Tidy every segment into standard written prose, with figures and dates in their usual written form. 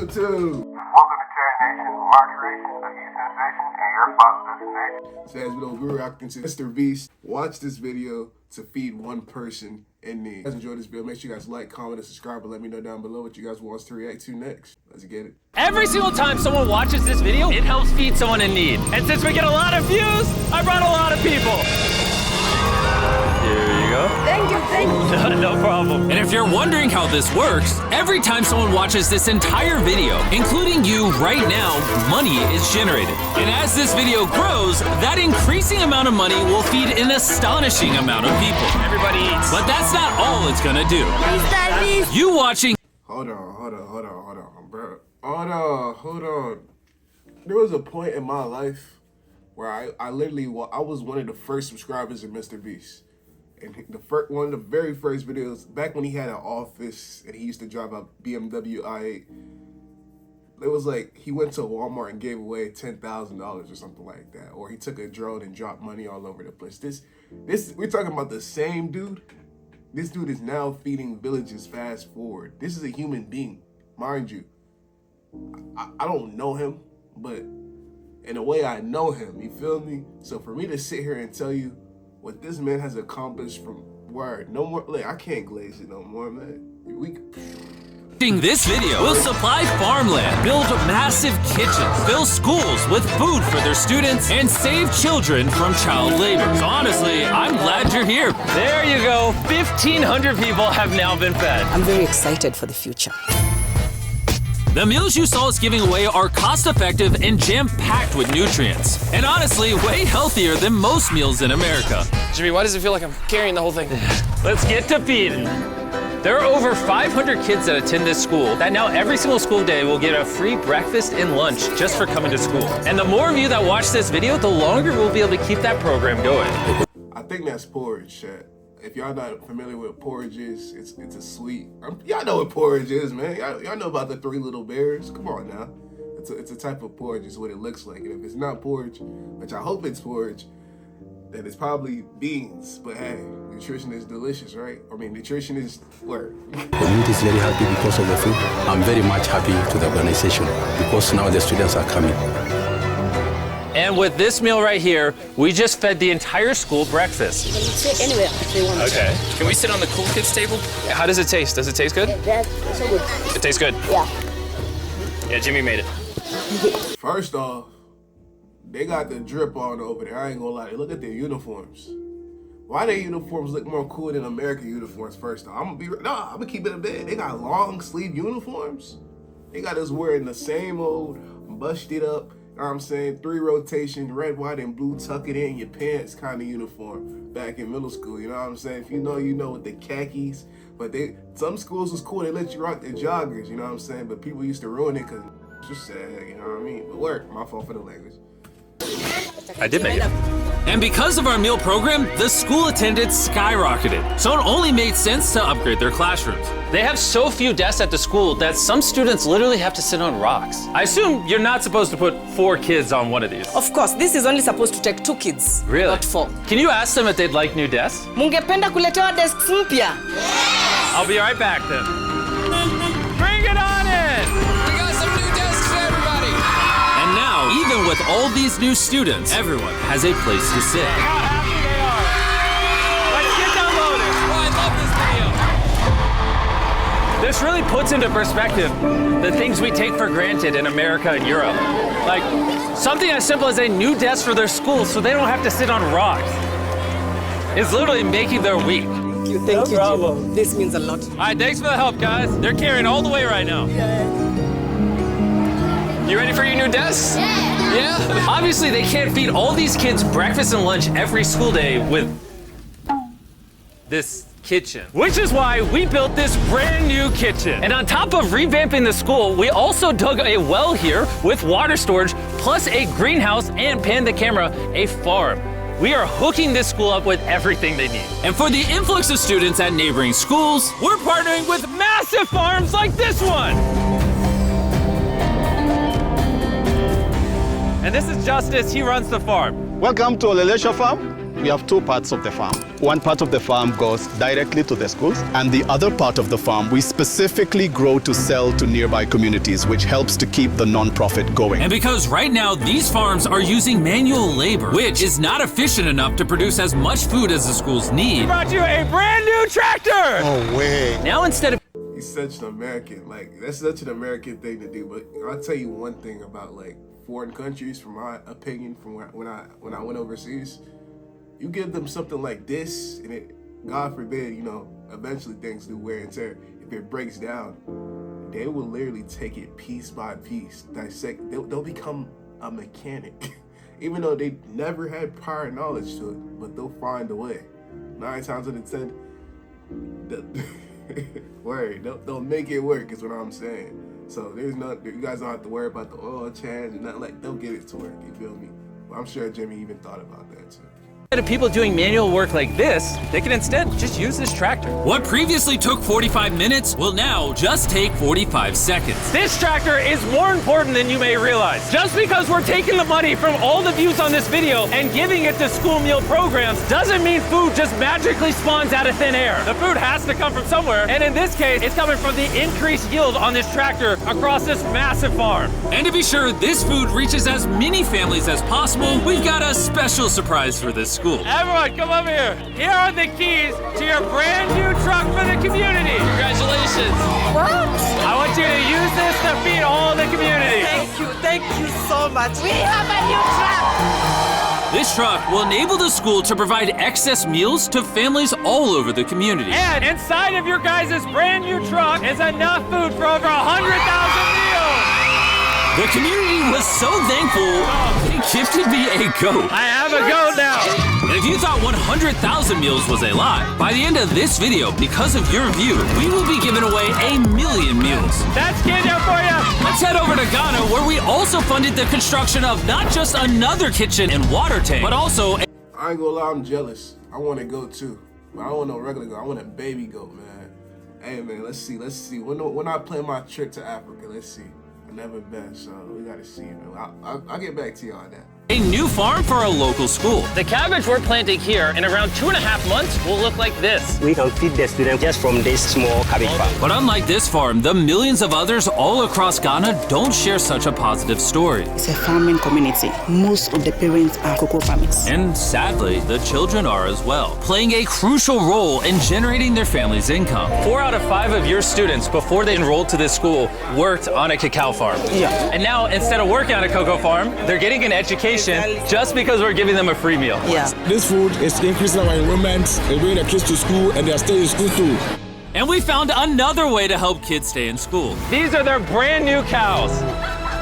YouTube. Welcome to ChainNation, my creation, the East Sensation, and your father's destination. So as we know, we're reacting to MrBeast. Watch this video to feed one person in need. If you guys enjoyed this video, make sure you guys like, comment, and subscribe, and let me know down below what you guys want us to react to next. Let's get it. Every single time someone watches this video, it helps feed someone in need. And since we get a lot of views, I brought a lot of people. Here you go. Thank you. No problem. And if you're wondering how this works, every time someone watches this entire video, including you right now, money is generated. And as this video grows, that increasing amount of money will feed an astonishing amount of people. Everybody eats. But that's not all it's gonna do. MrBeast. You watching. Hold on, bro. Hold on. There was a point in my life where I was one of the first subscribers of MrBeast. And one of the very first videos, back when he had an office and he used to drive a BMW i8, it was like he went to Walmart and gave away $10,000 or something like that. Or he took a drone and dropped money all over the place. We're talking about the same dude. This dude is now feeding villages fast forward. This is a human being, mind you. I don't know him, but in a way I know him, you feel me? So for me to sit here and tell you what this man has accomplished from word, no more, like, I can't glaze it no more, man. This video will supply farmland, build massive kitchens, fill schools with food for their students, and save children from child labor. So honestly, I'm glad you're here. There you go. 1,500 people have now been fed. I'm very excited for the future. The meals you saw us giving away are cost-effective and jam-packed with nutrients. And honestly, way healthier than most meals in America. Jimmy, why does it feel like I'm carrying the whole thing? Let's get to feeding. There are over 500 kids that attend this school that now every single school day will get a free breakfast and lunch just for coming to school. And the more of you that watch this video, the longer we'll be able to keep that program going. I think that's porridge, chat. If y'all not familiar with what porridge is, it's a sweet. Y'all know what porridge is, man. Y'all know about the Three Little Bears. Come on now. It's a type of porridge, is what it looks like. And if it's not porridge, which I hope it's porridge, then it's probably beans. But hey, nutrition is delicious, right? I mean, nutrition is word. Community is very happy because of the food. I'm very much happy to the organization because now the students are coming. And with this meal right here, we just fed the entire school breakfast. You can sit anywhere if they want. Okay. Can we sit on the cool kids table? How does it taste? Does it taste good? That's so good. It tastes good? Yeah. Yeah, Jimmy made it. First off, they got the drip on over there. I ain't gonna lie. Look at their uniforms. Why their uniforms look more cool than American uniforms? First off, I'm gonna keep it a bit. They got long sleeve uniforms. They got us wearing the same old busted up, you know what I'm saying, 3 rotation, red, white, and blue, tuck it in your pants kind of uniform back in middle school. You know what I'm saying? If you know with the khakis. But some schools was cool. They let you rock the joggers. You know what I'm saying? But people used to ruin it because it's just sad. You know what I mean? But work. My fault for the language. I did make it. And because of our meal program, the school attendance skyrocketed. So it only made sense to upgrade their classrooms. They have so few desks at the school that some students literally have to sit on rocks. I assume you're not supposed to put 4 kids on one of these. Of course, this is only supposed to take 2 kids. Really? Not 4. Can you ask them if they'd like new desks? Mungependa kuletewa desks mpya? I'll be right back then. Bring it on in! We got some new desks for everybody! And now, even with all these new students, everyone has a place to sit. Look how happy they are. Let's get downloaded. Oh, I love this video! This really puts into perspective the things we take for granted in America and Europe. Like something as simple as a new desk for their school so they don't have to sit on rocks. It's literally making their week. Thank you, Jim. This means a lot. All right, thanks for the help, guys. They're carrying all the way right now. You ready for your new desks? Yeah? Obviously, they can't feed all these kids breakfast and lunch every school day with this kitchen. Which is why we built this brand new kitchen. And on top of revamping the school, we also dug a well here with water storage, plus a greenhouse, and panned the camera, a farm. We are hooking this school up with everything they need. And for the influx of students at neighboring schools, we're partnering with massive farms like this one. And this is Justice, he runs the farm. Welcome to Olelesha Farm. We have two parts of the farm. One part of the farm goes directly to the schools, and the other part of the farm we specifically grow to sell to nearby communities, which helps to keep the non-profit going. And because right now these farms are using manual labor, which is not efficient enough to produce as much food as the schools need, we brought you a brand new tractor! Oh, way. Now instead of He's such an American. Like, that's such an American thing to do. But I'll tell you one thing about like foreign countries, from my opinion, from when I went overseas, you give them something like this, and it, God forbid, you know, eventually things do wear and tear. If it breaks down, they will literally take it piece by piece, dissect. They'll become a mechanic, even though they never had prior knowledge to it. But they'll find a way. 9 times out of 10. Worry, they'll make it work is what I'm saying. So there's not, you guys don't have to worry about the oil change and nothing, like they'll get it to work, you feel me? But I'm sure Jimmy even thought about that too. Instead of people doing manual work like this, they can instead just use this tractor. What previously took 45 minutes will now just take 45 seconds. This tractor is more important than you may realize. Just because we're taking the money from all the views on this video and giving it to school meal programs doesn't mean food just magically spawns out of thin air. The food has to come from somewhere, and in this case, it's coming from the increased yield on this tractor across this massive farm. And to be sure this food reaches as many families as possible, we've got a special surprise for this school. Everyone, come over here. Here are the keys to your brand new truck for the community. Congratulations. What? I want you to use this to feed all the community. Thank you so much. We have a new truck. This truck will enable the school to provide excess meals to families all over the community. And inside of your guys' brand new truck is enough food for over 100,000 meals. The community was so thankful, they gifted me a goat. I have a goat now. And if you thought 100,000 meals was a lot, by the end of this video, because of your view, we will be giving away 1 million meals. That's Kenya for you. Let's head over to Ghana, where we also funded the construction of not just another kitchen and water tank, but also I ain't gonna lie, I'm jealous. I want a goat too. But I don't want no regular goat, I want a baby goat, man. Hey man, let's see. When I plan my trip to Africa, let's see. I've never been, so we gotta see, man. I'll get back to you on that. a new farm for a local school. The cabbage we're planting here in around 2.5 months will look like this. We can feed the students just from this small cabbage farm. But unlike this farm, the millions of others all across Ghana don't share such a positive story. It's a farming community. Most of the parents are cocoa farmers. And sadly, the children are as well, playing a crucial role in generating their family's income. 4 out of 5 of your students, before they enrolled to this school, worked on a cacao farm. Yeah. And now, instead of working on a cocoa farm, they're getting an education just because we're giving them a free meal. Yeah. This food is increasing our enrollment, they bring the kids to school, and they're staying in school too. And we found another way to help kids stay in school. These are their brand new cows.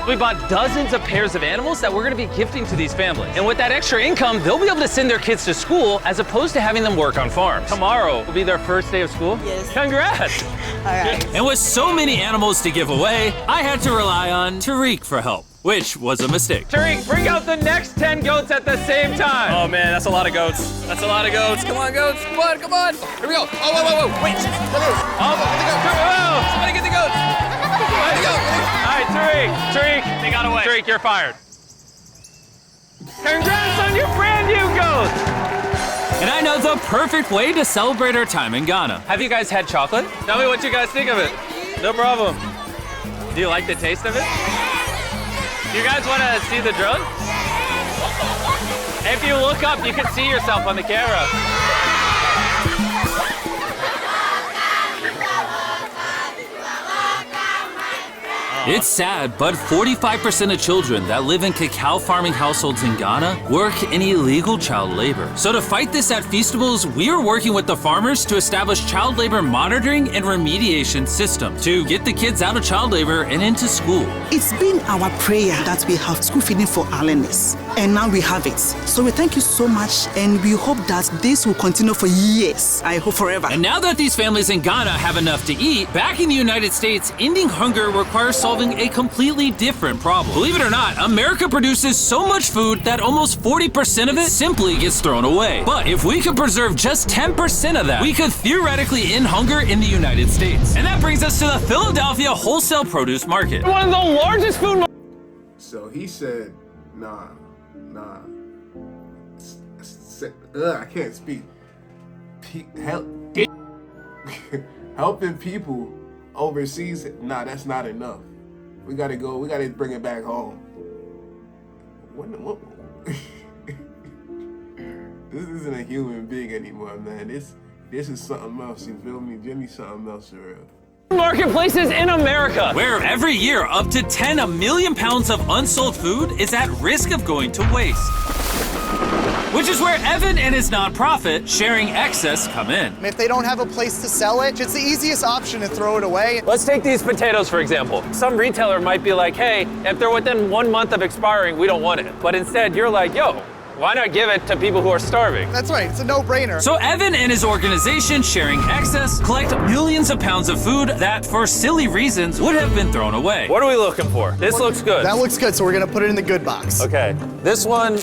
We bought dozens of pairs of animals that we're gonna be gifting to these families. And with that extra income, they'll be able to send their kids to school as opposed to having them work on farms. Tomorrow will be their first day of school. Yes. Congrats. All right. And with so many animals to give away, I had to rely on Tariq for help, which was a mistake. Tariq, bring out the next 10 goats at the same time. Oh man, that's a lot of goats. That's a lot of goats. Come on, goats. Come on, come on. Here we go. Oh, whoa, whoa, whoa. Wait. Somebody get the goats. Somebody get the goats. All right, Tariq, they got away. Tariq, you're fired. Congrats on your brand new goat. And I know the perfect way to celebrate our time in Ghana. Have you guys had chocolate? Tell me what you guys think of it. No problem. Do you like the taste of it? You guys want to see the drone? If you look up, you can see yourself on the camera. It's sad, but 45% of children that live in cacao farming households in Ghana work in illegal child labor. So to fight this at Feastables, we are working with the farmers to establish child labor monitoring and remediation systems to get the kids out of child labor and into school. It's been our prayer that we have school feeding for our learners, and now we have it. So we thank you so much, and we hope that this will continue for years. I hope forever. And now that these families in Ghana have enough to eat, back in the United States, ending hunger requires solving a completely different problem. Believe it or not, America produces so much food that almost 40% of it simply gets thrown away. But if we could preserve just 10% of that, we could theoretically end hunger in the United States. And that brings us to the Philadelphia wholesale produce market. One of the largest food markets. So he said, nah. I can't speak. Helping people overseas, nah, that's not enough. We gotta bring it back home. This isn't a human being anymore, man. This is something else, you feel me? Give me something else for real. Marketplaces in America, where every year up to 10 million pounds of unsold food is at risk of going to waste. Which is where Evan and his nonprofit, Sharing Excess, come in. If they don't have a place to sell it, it's the easiest option to throw it away. Let's take these potatoes, for example. Some retailer might be like, hey, if they're within 1 month of expiring, we don't want it. But instead, you're like, yo, why not give it to people who are starving? That's right, it's a no-brainer. So Evan and his organization, Sharing Excess, collect millions of pounds of food that, for silly reasons, would have been thrown away. What are we looking for? This looks good. That looks good, so we're gonna put it in the good box. Okay, this one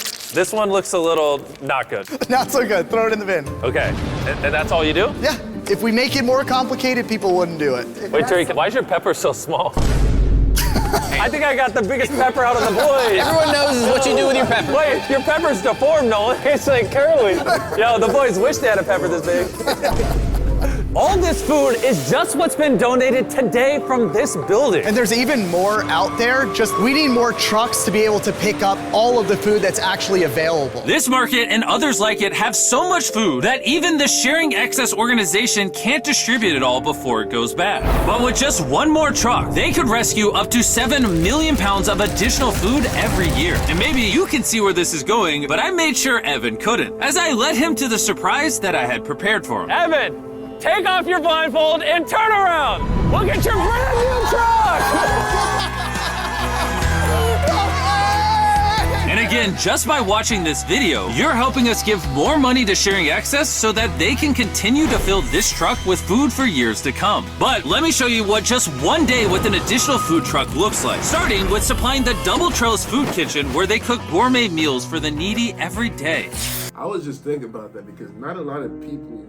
looks a little not good. Not so good, throw it in the bin. Okay, and that's all you do? Yeah, if we make it more complicated, people wouldn't do it. Wait, Tariq, why is your pepper so small? I think I got the biggest pepper out of the boys. Everyone knows what you do with your pepper. Wait, your pepper's deformed, Nolan. It's like curly. Yo, the boys wish they had a pepper this big. All this food is just what's been donated today from this building. And there's even more out there. Just we need more trucks to be able to pick up all of the food that's actually available. This market and others like it have so much food that even the Sharing Excess organization can't distribute it all before it goes bad. But with just one more truck, they could rescue up to 7 million pounds of additional food every year. And maybe you can see where this is going, but I made sure Evan couldn't, as I led him to the surprise that I had prepared for him. Evan! Take off your blindfold and turn around. Look at your brand new truck. And again, just by watching this video, you're helping us give more money to Sharing Excess so that they can continue to fill this truck with food for years to come. But let me show you what just one day with an additional food truck looks like. Starting with supplying the Double Trellis Food Kitchen, where they cook gourmet meals for the needy every day. I was just thinking about that because not a lot of people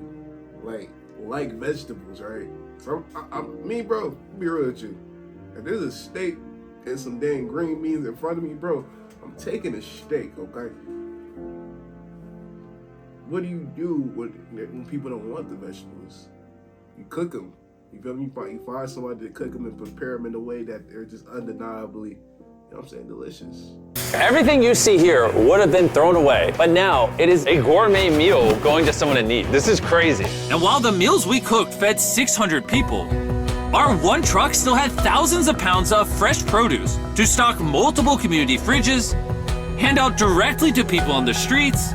like vegetables, right? So me, bro, be real with you. If there's a steak and some dang green beans in front of me, bro, I'm taking a steak, okay? What do you do when people don't want the vegetables? You cook them. You feel me? You find somebody to cook them and prepare them in a way that they're just undeniably, you know what I'm saying, delicious. Everything you see here would have been thrown away, but now it is a gourmet meal going to someone in need. This is crazy. And while the meals we cooked fed 600 people, our one truck still had thousands of pounds of fresh produce to stock multiple community fridges, hand out directly to people on the streets,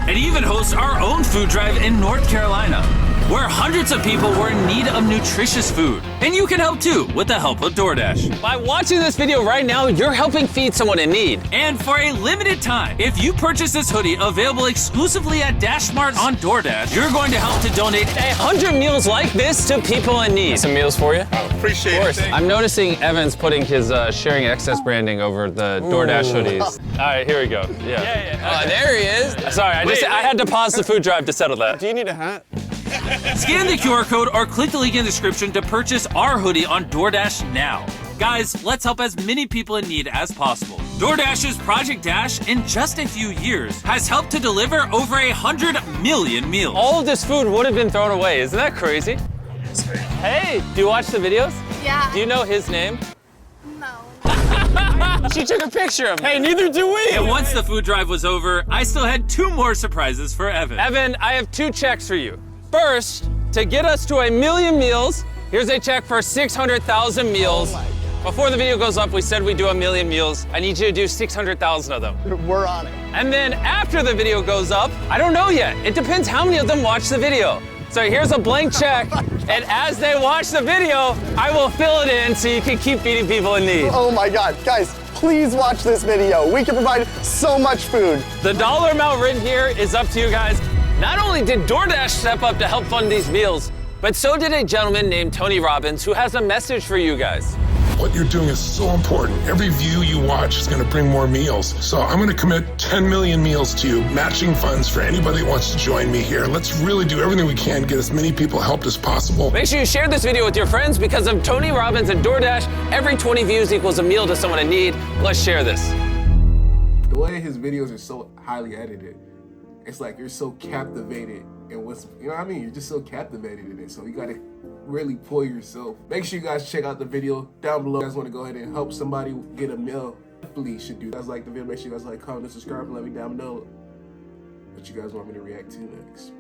and even host our own food drive in North Carolina, where hundreds of people were in need of nutritious food. And you can help too with the help of DoorDash. By watching this video right now, you're helping feed someone in need. And for a limited time, if you purchase this hoodie available exclusively at DashMart on DoorDash, you're going to help to donate 100 meals like this to people in need. Some meals for you? Oh, appreciate it. I'm noticing Evan's putting his Sharing Excess branding over the DoorDash hoodies. All right, here we go. Yeah. Oh, there he is. Sorry, I had to pause the food drive to settle that. Do you need a hat? Scan the QR code or click the link in the description to purchase our hoodie on DoorDash now. Guys, let's help as many people in need as possible. DoorDash's Project Dash, in just a few years, has helped to deliver over 100 million meals. All of this food would have been thrown away. Isn't that crazy? Hey, do you watch the videos? Yeah. Do you know his name? No. She took a picture of him. Hey, neither do we. And once the food drive was over, I still had 2 more surprises for Evan. Evan, I have 2 checks for you. First, to get us to 1 million meals, here's a check for 600,000 meals. Before the video goes up, we said we'd do 1 million meals. I need you to do 600,000 of them. We're on it. And then after the video goes up, I don't know yet. It depends how many of them watch the video. So here's a blank check, and as they watch the video, I will fill it in so you can keep feeding people in need. Oh my God, guys, please watch this video. We can provide so much food. The dollar amount written here is up to you guys. Not only did DoorDash step up to help fund these meals, but so did a gentleman named Tony Robbins who has a message for you guys. What you're doing is so important. Every view you watch is going to bring more meals. So I'm going to commit 10 million meals to you, matching funds for anybody that wants to join me here. Let's really do everything we can to get as many people helped as possible. Make sure you share this video with your friends because of Tony Robbins and DoorDash. Every 20 views equals a meal to someone in need. Let's share this. The way his videos are so highly edited, it's like you're so captivated in what's, you know what I mean? You're just so captivated in it. So you gotta really pull yourself. Make sure you guys check out the video down below. If you guys want to go ahead and help somebody get a meal, definitely should do. If you guys like the video, make sure you guys like, comment, and subscribe, and let me down below what you guys want me to react to next.